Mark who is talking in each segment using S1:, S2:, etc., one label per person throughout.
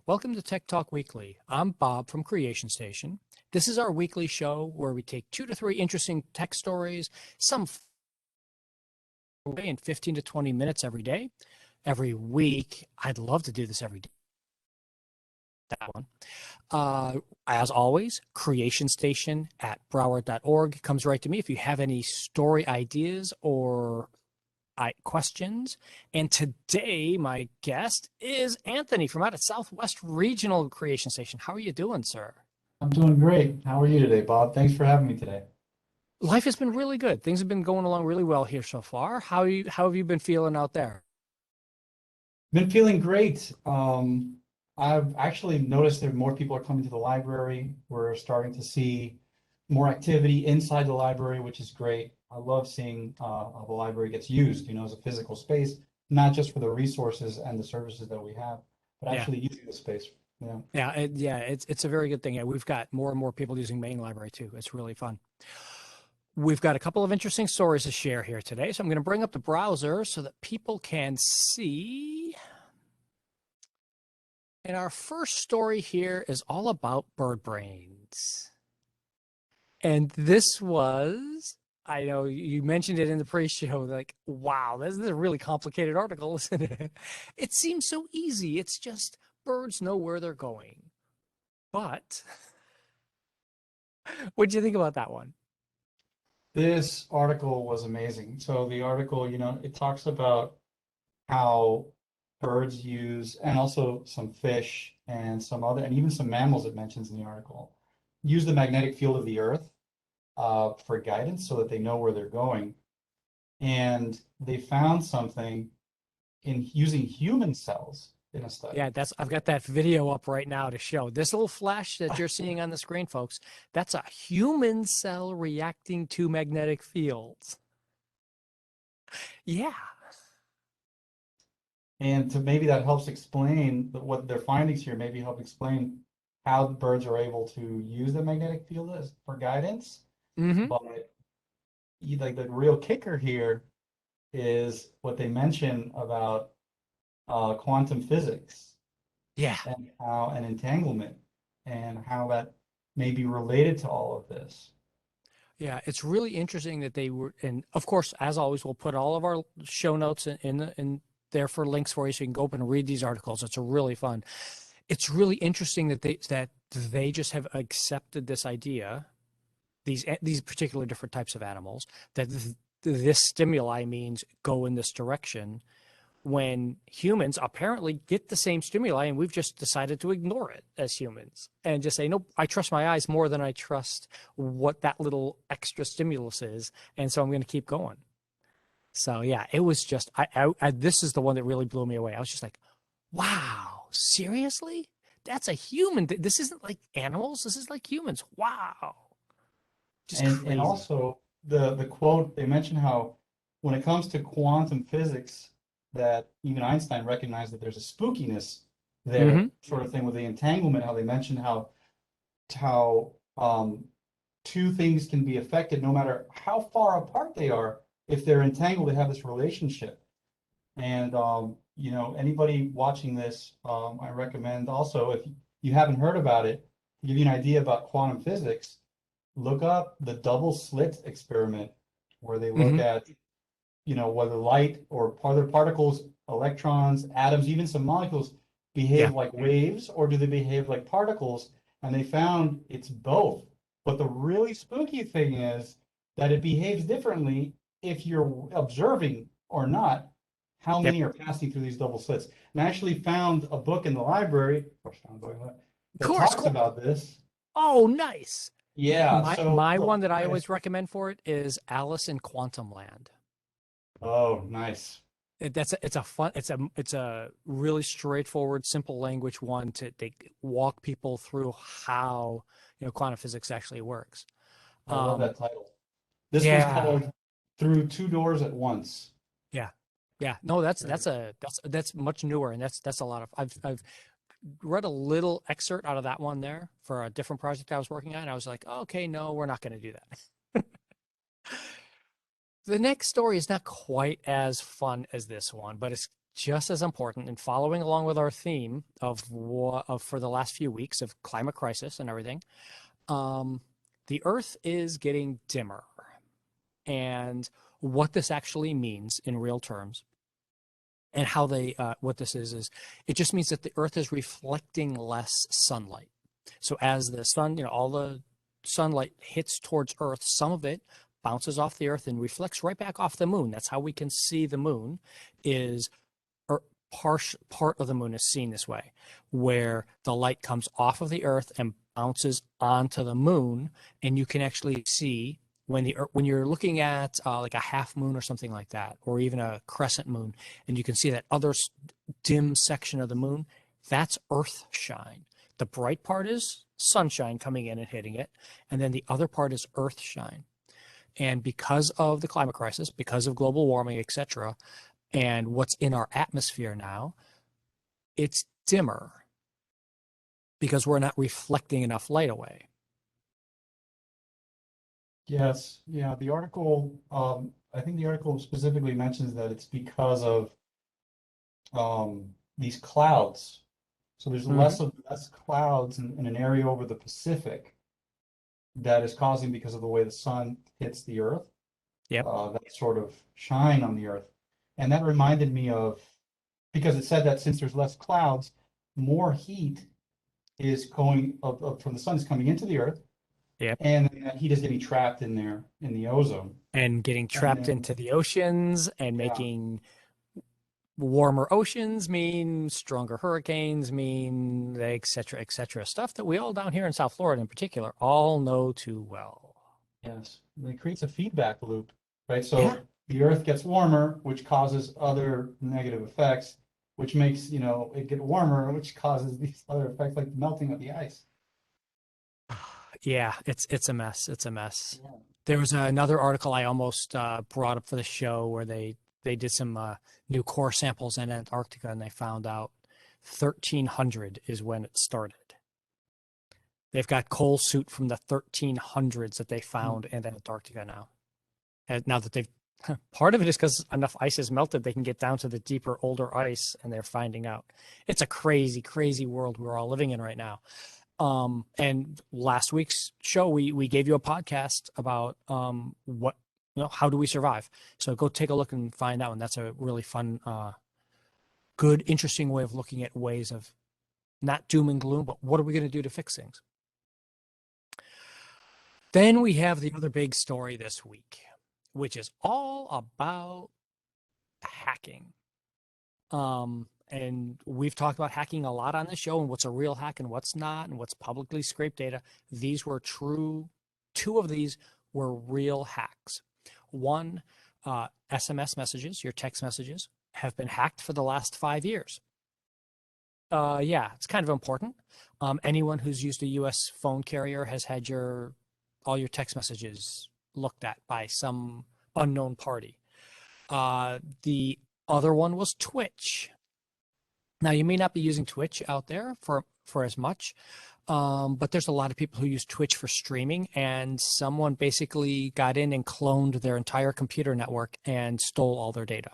S1: Welcome to Tech Talk Weekly. I'm Bob from Creation Station. This is our weekly show where we take 2 to 3 interesting tech stories, some in 15 to 20 minutes every day, every week. I'd love to do this every day. That one. As always, Creation Station at Broward.org comes right to me if you have any story ideas or questions. And today, my guest is Anthony from out at Southwest Regional Creation Station. How are you doing, sir?
S2: I'm doing great. How are you today, Bob? Thanks for having me today.
S1: Life has been really good. Things have been going along really well here so far. How have you been feeling out there?
S2: Been feeling great. I've actually noticed that more people are coming to the library. We're starting to see more activity inside the library, which is great. I love seeing how the library gets used, as a physical space, not just for the resources and the services that we have, but
S1: Yeah.
S2: actually using the space. Yeah.
S1: It's a very good thing. Yeah, we've got more and more people using main library too. It's really fun. We've got a couple of interesting stories to share here today. So I'm going to bring up the browser so that people can see. And our first story here is all about bird brains. And this was, I know you mentioned it in the pre-show, like, wow, this is a really complicated article, isn't it? It seems so easy. It's just birds know where they're going. But what do you think about that one?
S2: This article was amazing. So the article, it talks about how birds use, and also some fish and some other, and even some mammals it mentions in the article, use the magnetic field of the Earth for guidance so that they know where they're going. And they found something in using human cells in a study.
S1: Yeah, I've got that video up right now to show. This little flash that you're seeing on the screen, folks, that's a human cell reacting to magnetic fields. Yeah.
S2: And to maybe that helps explain what their findings here, maybe help explain how the birds are able to use the magnetic field as for guidance.
S1: Mm-hmm.
S2: But like the real kicker here is what they mention about quantum physics
S1: Yeah.
S2: and how an entanglement and how that may be related to all of this.
S1: Yeah, it's really interesting that they were, and of course, as always, we'll put all of our show notes in there for links for you so you can go up and read these articles. It's really fun. It's really interesting that they just have accepted this idea, these particular different types of animals, that this stimuli means go in this direction, when humans apparently get the same stimuli and we've just decided to ignore it as humans and just say, nope, I trust my eyes more than I trust what that little extra stimulus is. And so I'm going to keep going. So yeah, it was just, this is the one that really blew me away. I was just like, wow, seriously? That's a human. This isn't like animals. This is like humans. Wow. Just
S2: And
S1: crazy.
S2: also the quote, they mention how when it comes to quantum physics, that even Einstein recognized that there's a spookiness there,
S1: Hmm.
S2: sort of thing with the entanglement, how they mentioned how two things can be affected no matter how far apart they are. If they're entangled, they have this relationship. And anybody watching this, I recommend also, if you haven't heard about it, to give you an idea about quantum physics, look up the double slit experiment, where they look
S1: Hmm.
S2: at, whether light or other particles, electrons, atoms, even some molecules behave
S1: Yeah.
S2: like waves, or do they behave like particles? And they found it's both. But the really spooky thing is that it behaves differently if you're observing or not how
S1: Yep.
S2: many are passing through these double slits. And I actually found a book in the library,
S1: Of
S2: that
S1: course.
S2: talks
S1: Cool.
S2: about this.
S1: Oh, nice.
S2: Yeah, so
S1: My
S2: the
S1: one that I
S2: premise.
S1: always recommend for it is Alice in Quantum Land.
S2: Oh, nice.
S1: It's a fun, it's a really straightforward, simple language one to they walk people through how, quantum physics actually works.
S2: I love
S1: Um,
S2: that title. This one's
S1: yeah,
S2: called Through Two Doors at Once.
S1: yeah, yeah. No,
S2: Right.
S1: that's much newer, and that's a lot of I've read a little excerpt out of that one there for a different project I was working on. And I was like, okay, no, we're not going to do that. The next story is not quite as fun as this one, but it's just as important, and following along with our theme of for the last few weeks of climate crisis and everything, um, the Earth is getting dimmer. And what this actually means in real terms, and how they what this is it just means that the Earth is reflecting less sunlight. So as the sun, all the sunlight hits towards Earth, some of it bounces off the Earth and reflects right back off the moon. That's how we can see the moon, is or part of the moon is seen this way, where the light comes off of the Earth and bounces onto the moon, and you can actually see when you're looking at like a half moon or something like that, or even a crescent moon, and you can see that other dim section of the moon. That's Earth shine. The bright part is sunshine coming in and hitting it, and then the other part is Earth shine. And because of the climate crisis, because of global warming, etc., and what's in our atmosphere now, it's dimmer because we're not reflecting enough light away.
S2: Yes, yeah, the article, I think the article specifically mentions that it's because of these clouds. So there's
S1: Hmm.
S2: less clouds in an area over the Pacific that is causing, because of the way the sun hits the earth,
S1: Yep.
S2: that sort of shine on the earth. And that reminded me of, because it said that since there's less clouds, more heat is from the sun is coming into the earth,
S1: Yep.
S2: and that heat is getting trapped in there in the ozone.
S1: And getting
S2: And
S1: trapped
S2: then,
S1: into the oceans and
S2: yeah,
S1: making warmer oceans mean stronger hurricanes, mean et cetera, et cetera. Stuff that we all down here in South Florida in particular all know too well.
S2: yes, and it creates a feedback loop, right?
S1: Yeah.
S2: So the earth gets warmer, which causes other negative effects, which makes, it get warmer, which causes these other effects like the melting of the ice.
S1: Yeah, it's a mess. It's a mess.
S2: Yeah.
S1: There was another article I almost brought up for the show where they did some new core samples in Antarctica, and they found out 1300 is when it started. They've got coal soot from the 1300s that they
S2: Hmm.
S1: found in Antarctica now. And now that they've part of it is because enough ice has melted, they can get down to the deeper, older ice, and they're finding out. It's a crazy, crazy world we're all living in right now. And last week's show, we gave you a podcast about what how do we survive. So go take a look and find out. And that's a really fun, good, interesting way of looking at ways of not doom and gloom, but what are we going to do to fix things? Then we have the other big story this week, which is all about hacking. And we've talked about hacking a lot on the show and what's a real hack and what's not and what's publicly scraped data. These were true. Two of these were real hacks. One, SMS messages, your text messages, have been hacked for the last 5 years. Yeah, it's kind of important. Anyone who's used a U.S. phone carrier has had all your text messages looked at by some unknown party. The other one was Twitch. Now, you may not be using Twitch out there for as much, but there's a lot of people who use Twitch for streaming, and someone basically got in and cloned their entire computer network and stole all their data,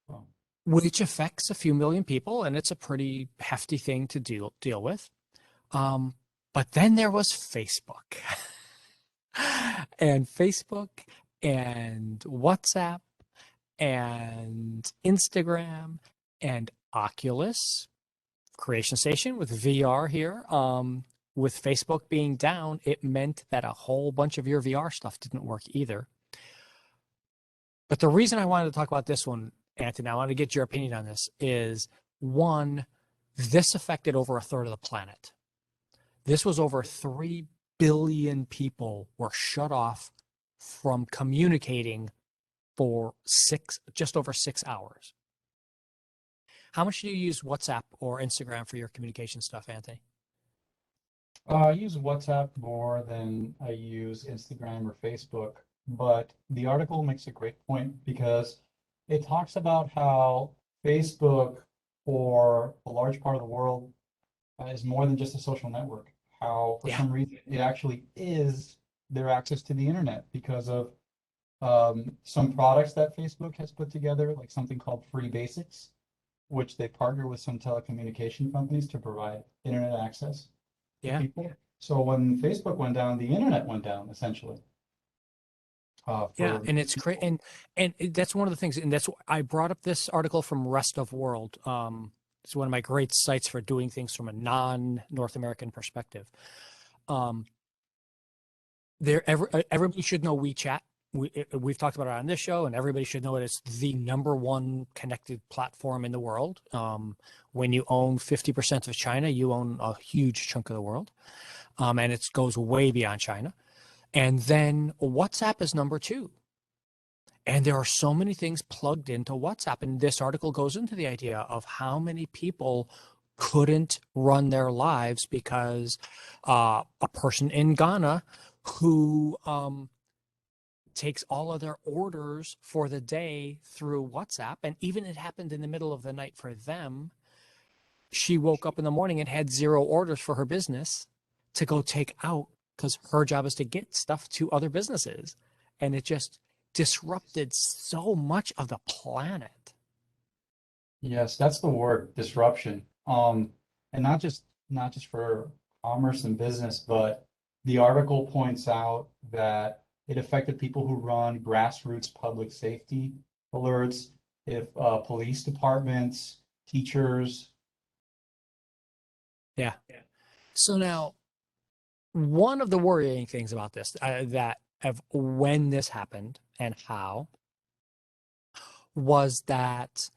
S2: Well,
S1: which affects a few million people, and it's a pretty hefty thing to deal with. Um, but then there was Facebook, and Facebook and WhatsApp and Instagram and Oculus Creation Station with VR here. With Facebook being down, it meant that a whole bunch of your VR stuff didn't work either. But the reason I wanted to talk about this one, Anthony, I wanted to get your opinion on this, is one, this affected over a third of the planet. This was over 3 billion people were shut off from communicating for just over 6 hours. How much do you use WhatsApp or Instagram for your communication stuff, Anthony?
S2: I use WhatsApp more than I use Instagram or Facebook, but the article makes a great point because it talks about how Facebook, for a large part of the world, is more than just a social network. How, for
S1: Yeah.
S2: some reason, it actually is their access to the internet because of some products that Facebook has put together, like something called Free Basics, which they partner with some telecommunication companies to provide internet access to
S1: Yeah.
S2: people. So when Facebook went down, the internet went down essentially.
S1: Yeah,
S2: For
S1: and it's great, that's one of the things, and that's I brought up this article from Rest of World. It's one of my great sites for doing things from a non-North American perspective. Um, everybody should know WeChat. We've talked about it on this show, and everybody should know it. It's the number one connected platform in the world. When you own 50% of China, you own a huge chunk of the world, and it goes way beyond China. And then WhatsApp is number two. And there are so many things plugged into WhatsApp. And this article goes into the idea of how many people couldn't run their lives because a person in Ghana who takes all of their orders for the day through WhatsApp, and even it happened in the middle of the night for them. She woke up in the morning and had 0 orders for her business to go take out because her job is to get stuff to other businesses. And it just disrupted so much of the planet.
S2: Yes, that's the word, disruption. And not just for commerce and business, but the article points out that it affected people who run grassroots public safety alerts, if police departments, teachers.
S1: Yeah. So now, one of the worrying things about this, that of when this happened and how, was that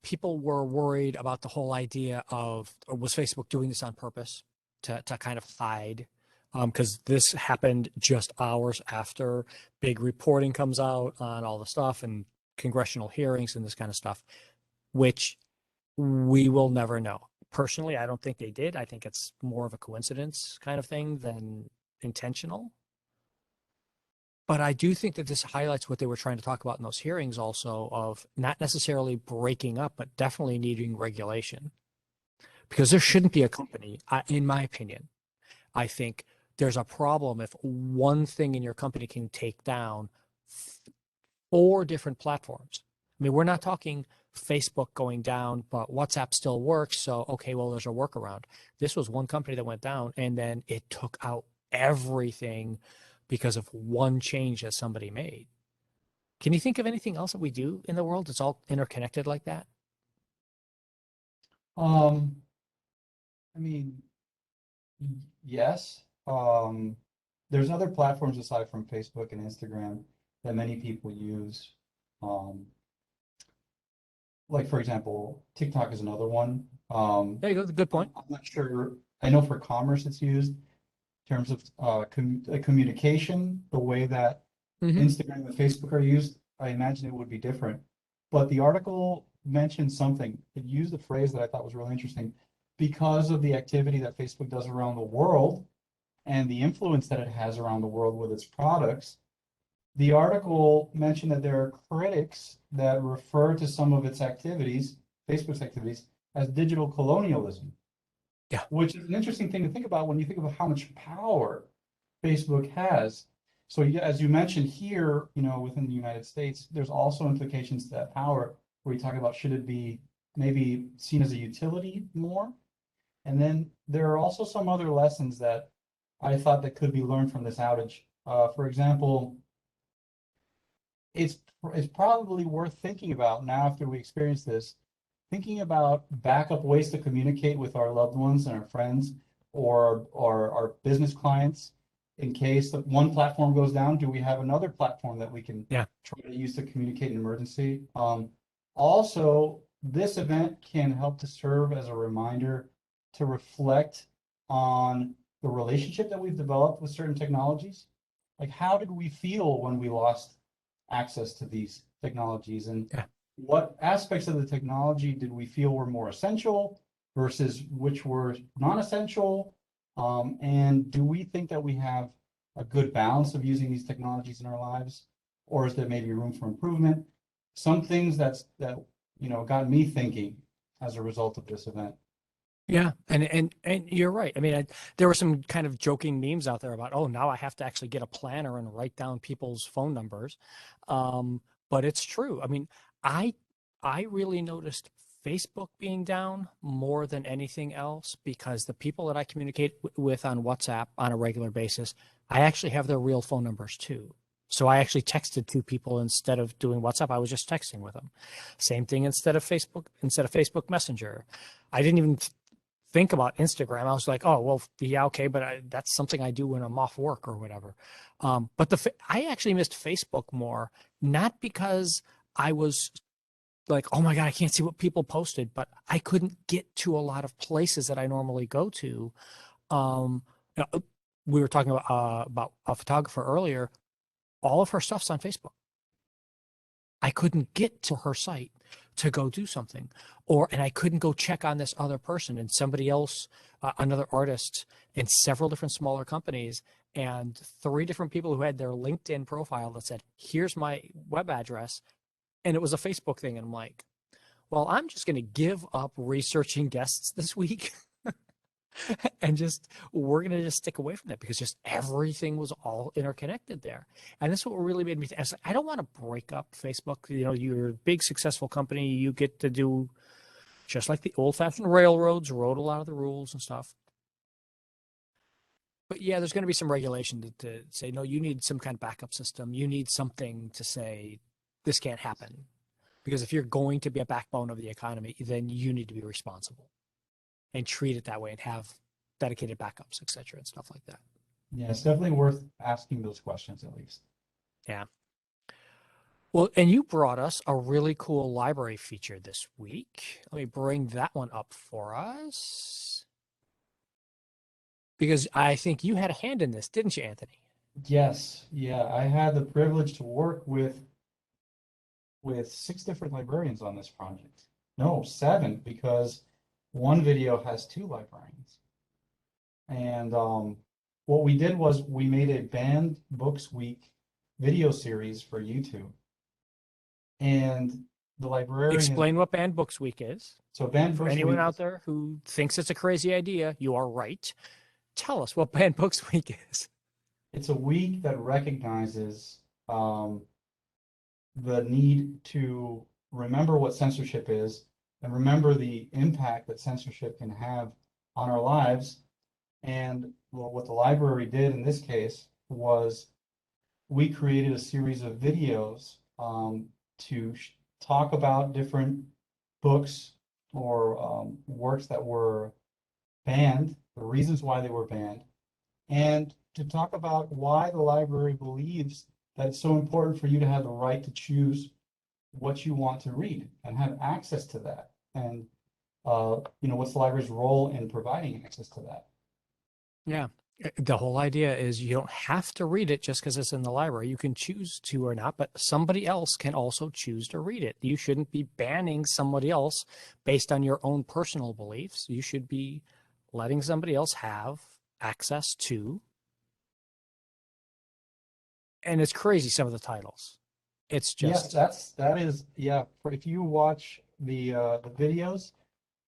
S1: people were worried about the whole idea of, or was Facebook doing this on purpose to kind of hide? Because this happened just hours after big reporting comes out on all the stuff and congressional hearings and this kind of stuff, which we will never know. Personally, I don't think they did. I think it's more of a coincidence kind of thing than intentional. But I do think that this highlights what they were trying to talk about in those hearings also, of not necessarily breaking up, but definitely needing regulation. Because there shouldn't be a company, in my opinion. I think there's a problem if one thing in your company can take down 4 different platforms. I mean, we're not talking Facebook going down, but WhatsApp still works. So, okay, well, there's a workaround. This was one company that went down, and then it took out everything because of one change that somebody made. Can you think of anything else that we do in the world that's all interconnected like that?
S2: Um, I mean, yes. There's other platforms aside from Facebook and Instagram that many people use. Um, like for example, TikTok is another one.
S1: There you go. Good point.
S2: I'm not sure. I know for commerce it's used in terms of communication, the way that
S1: Hmm.
S2: Instagram and Facebook are used. I imagine it would be different. But the article mentioned something. It used a phrase that I thought was really interesting. Because of the activity that Facebook does around the world and the influence that it has around the world with its products, the article mentioned that there are critics that refer to some of its activities, Facebook's activities, as digital colonialism,
S1: Yeah.
S2: which is an interesting thing to think about when you think about how much power Facebook has. So yeah, as you mentioned here, within the United States, there's also implications to that power where you talk about should it be maybe seen as a utility more? And then there are also some other lessons that I thought that could be learned from this outage. For example, it's it's probably worth thinking about now after we experience this, thinking about backup ways to communicate with our loved ones and our friends or our business clients in case that one platform goes down. Do we have another platform that we can
S1: Yeah.
S2: try to use to communicate in emergency? Also, this event can help to serve as a reminder to reflect on the relationship that we've developed with certain technologies. Like, how did we feel when we lost access to these technologies? And
S1: Yeah.
S2: what aspects of the technology did we feel were more essential versus which were non-essential? And do we think that we have a good balance of using these technologies in our lives, or is there maybe room for improvement? Some things that got me thinking as a result of this event.
S1: Yeah, and you're right. I mean, there were some kind of joking memes out there about, oh, now I have to actually get a planner and write down people's phone numbers. But it's true. I mean, I I really noticed Facebook being down more than anything else because the people that I communicate with on WhatsApp on a regular basis, I actually have their real phone numbers too. So I actually texted two people instead of doing WhatsApp. I was just texting with them. Same thing instead of Facebook Messenger. I didn't even think about Instagram. I was like, oh, well, yeah, okay, but that's something I do when I'm off work or whatever. But I actually missed Facebook more, not because I was like, oh my God, I can't see what people posted, but I couldn't get to a lot of places that I normally go to. Um, we were talking about a photographer earlier. All of her stuff's on Facebook. I couldn't get to her site to go do something, and I couldn't go check on this other person and somebody else, another artist in several different smaller companies, and three different people who had their LinkedIn profile that said, here's my web address. And it was a Facebook thing. And I'm like, well, I'm just going to give up researching guests this week and just we're going to just stick away from that because just everything was all interconnected there. And that's what really made me think. I was like, I don't want to break up Facebook. You know, you're a big successful company. You get to do just like the old fashioned railroads, wrote a lot of the rules and stuff. But yeah, there's going to be some regulation to say, no, you need some kind of backup system. You need something to say this can't happen. Because if you're going to be a backbone of the economy, then you need to be responsible and treat it that way and have dedicated backups, et cetera, and stuff like that.
S2: Yeah, it's definitely worth asking those questions at least.
S1: Yeah. Well, and you brought us a really cool library feature this week. Let me bring that one up for us because I think you had a hand in this, didn't you, Anthony?
S2: Yes, yeah, I had the privilege to work with six different librarians on this project. No, seven, because one video has two librarians. And what we did was we made a banned books week video series for YouTube. And the librarian,
S1: Explain what Banned Books Week is.
S2: so banned
S1: For
S2: books
S1: anyone
S2: week,
S1: out there who thinks it's a crazy idea, you are right. Tell us what Banned Books Week is.
S2: it's a week that recognizes the need to remember what censorship is and remember the impact that censorship can have on our lives. And well, what the library did in this case was we created a series of videos to talk about different books or works that were banned, the reasons why they were banned, and to talk about why the library believes that it's so important for you to have the right to choose what you want to read and have access to that. And what's the library's role in providing access to that?
S1: Yeah. The whole idea is you don't have to read it just because it's in the library. You can choose to or not, but somebody else can also choose to read it. You shouldn't be banning somebody else based on your own personal beliefs. You should be letting somebody else have access to. And it's crazy, some of the titles. It's
S2: Yeah,
S1: just,
S2: that is yeah. If you watch the videos,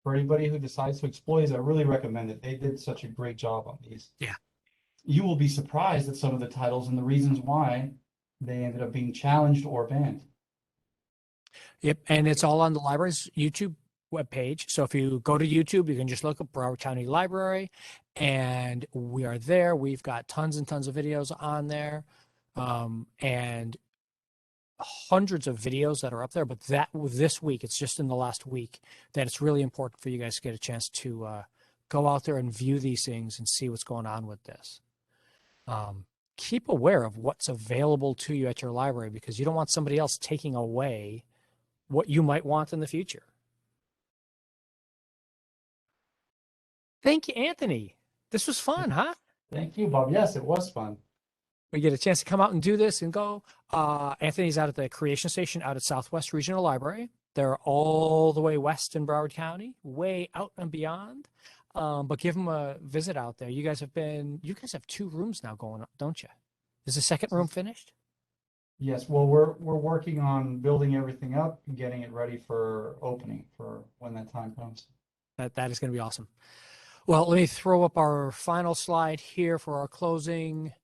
S2: for anybody who decides to exploit these, I really recommend it. They did such a great job on these.
S1: yeah.
S2: You will be surprised at some of the titles and the reasons why they ended up being challenged or banned.
S1: Yep. And it's all on the library's YouTube webpage. So if you go to YouTube, you can just look up Broward County Library and we are there. We've got tons and tons of videos on there. And hundreds of videos that are up there, but that this week, it's just in the last week that it's really important for you guys to get a chance to go out there and view these things and see what's going on with this. Um, Keep aware of what's available to you at your library because you don't want somebody else taking away what you might want in the future. Thank you, Anthony. This was fun, huh?
S2: Thank you, Bob. Yes, it was fun.
S1: We get a chance to come out and do this and go. Anthony's out at the Creation Station out at Southwest Regional Library. They're all the way west in Broward County, way out and beyond. But give them a visit out there. You guys have two rooms now going up, don't you? Is the second room finished?
S2: Yes, well, we're working on building everything up and getting it ready for opening for when that time comes.
S1: That is going to be awesome. Well, let me throw up our final slide here for our closing.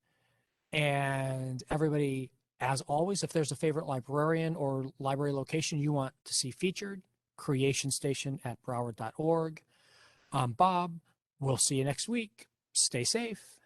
S1: And everybody, as always, if there's a favorite librarian or library location you want to see featured, creationstation@broward.org. I'm Bob. We'll see you next week. Stay safe.